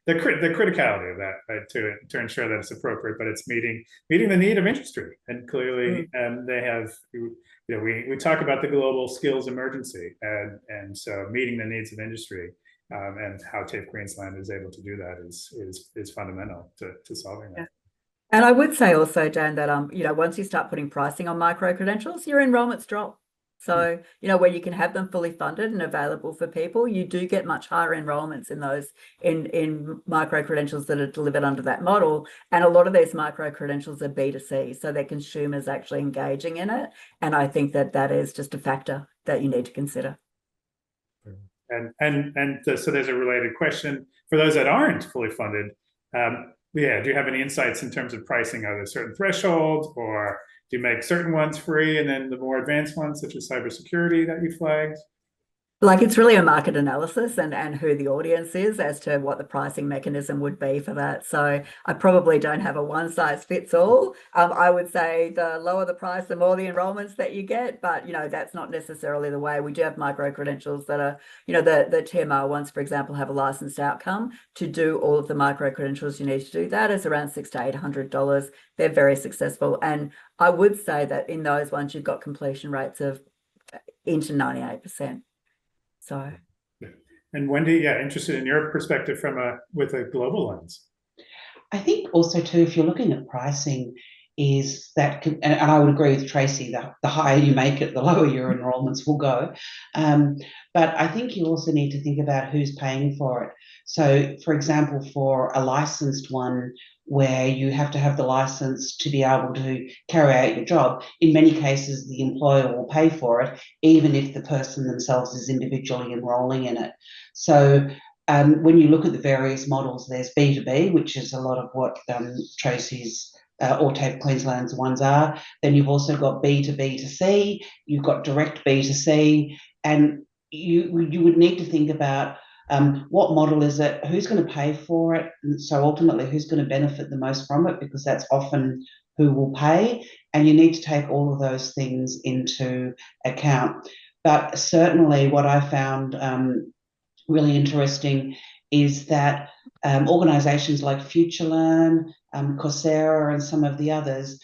the criticality of that, right, to ensure that it's appropriate, but it's meeting the need of industry. And clearly they have, we talk about the global skills emergency, and so meeting the needs of industry, and how TAFE Queensland is able to do that is fundamental to solving that. And I would say also, Dan, that once you start putting pricing on micro-credentials, your enrollments drop. So, when you can have them fully funded and available for people, you do get much higher enrollments in those in micro-credentials that are delivered under that model. And a lot of these micro-credentials are B2C, so they're consumers actually engaging in it. And I think that is just a factor that you need to consider. And so there's a related question for those that aren't fully funded. Do you have any insights in terms of pricing? Are there certain thresholds, or do you make certain ones free and then the more advanced ones, such as cybersecurity, that you flagged? Like, it's really a market analysis and who the audience is as to what the pricing mechanism would be for that. So I probably don't have a one size fits all. I would say the lower the price, the more the enrollments that you get, but that's not necessarily the way. We do have micro-credentials that are, the TMR ones, for example, have a licensed outcome. To do all of the micro-credentials you need to do that is around $600 to $800. They're very successful. And I would say that in those ones, you've got completion rates of into 98%. So, and Wendy, interested in your perspective with a global lens. I think also too, if you're looking at pricing, is that, and I would agree with Tracey, the higher you make it, the lower your enrollments will go. But I think you also need to think about who's paying for it. So, for example, for a licensed one, where you have to have the license to be able to carry out your job, in many cases the employer will pay for it, even if the person themselves is individually enrolling in it. So when you look at the various models, there's B2B, which is a lot of what Tracey's or TAFE Queensland's ones are. Then you've also got B2B2C, you've got direct B2C, and you would need to think about what model is it, who's going to pay for it, and so ultimately who's going to benefit the most from it, because that's often who will pay, and you need to take all of those things into account. But certainly what I found really interesting is that organisations like FutureLearn, Coursera and some of the others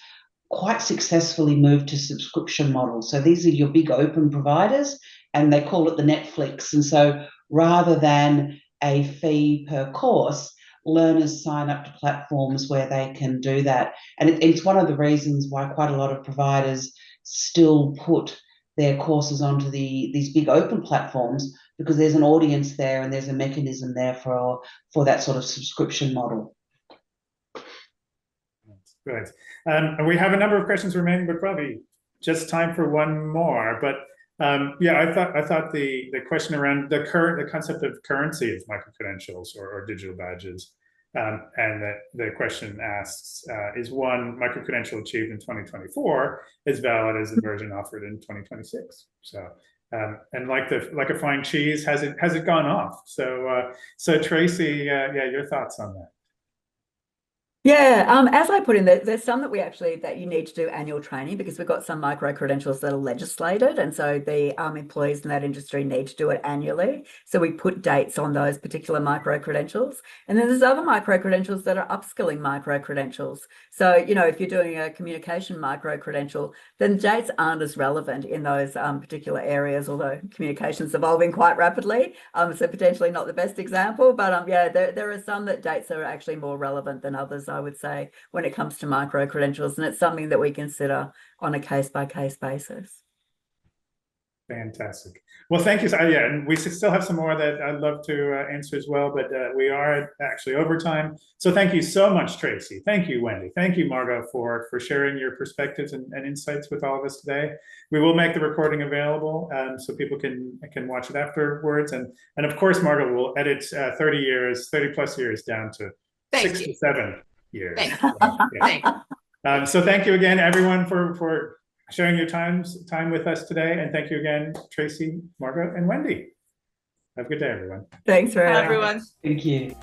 quite successfully moved to subscription models. So these are your big open providers, and they call it the Netflix. And so rather than a fee per course, learners sign up to platforms where they can do that. And it's one of the reasons why quite a lot of providers still put their courses onto these big open platforms, because there's an audience there and there's a mechanism there for that sort of subscription model. Good. And we have a number of questions remaining, but probably just time for one more. But I thought the question around the concept of currency of microcredentials or digital badges And the question asks, is one microcredential achieved in 2024 as valid as the version offered in 2026? So, and like a fine cheese, has it gone off? So, so Tracey, yeah, your thoughts on that? Yeah, as I put in, there's some that you need to do annual training, because we've got some micro-credentials that are legislated, and so the employees in that industry need to do it annually. So we put dates on those particular micro-credentials. And then there's other micro-credentials that are upskilling micro-credentials. So, you know, if you're doing a communication micro-credential, then dates aren't as relevant in those particular areas, although communication's evolving quite rapidly. So potentially not the best example, but yeah, there are some that dates are actually more relevant than others, I would say, when it comes to micro-credentials, and it's something that we consider on a case-by-case basis. Fantastic. Well, thank you. Yeah, and we still have some more that I'd love to answer as well, but we are actually over time. So thank you so much, Tracey. Thank you, Wendy. Thank you, Margo, for sharing your perspectives and insights with all of us today. We will make the recording available so people can watch it afterwards. And of course, Margo will edit 30 plus years down to 6 to 7 years. Thanks. Yeah. So thank you again, everyone, for sharing your time with us today. And thank you again, Tracey, Margo, and Wendy. Have a good day, everyone. Thanks very much. Bye, everyone. Thank you.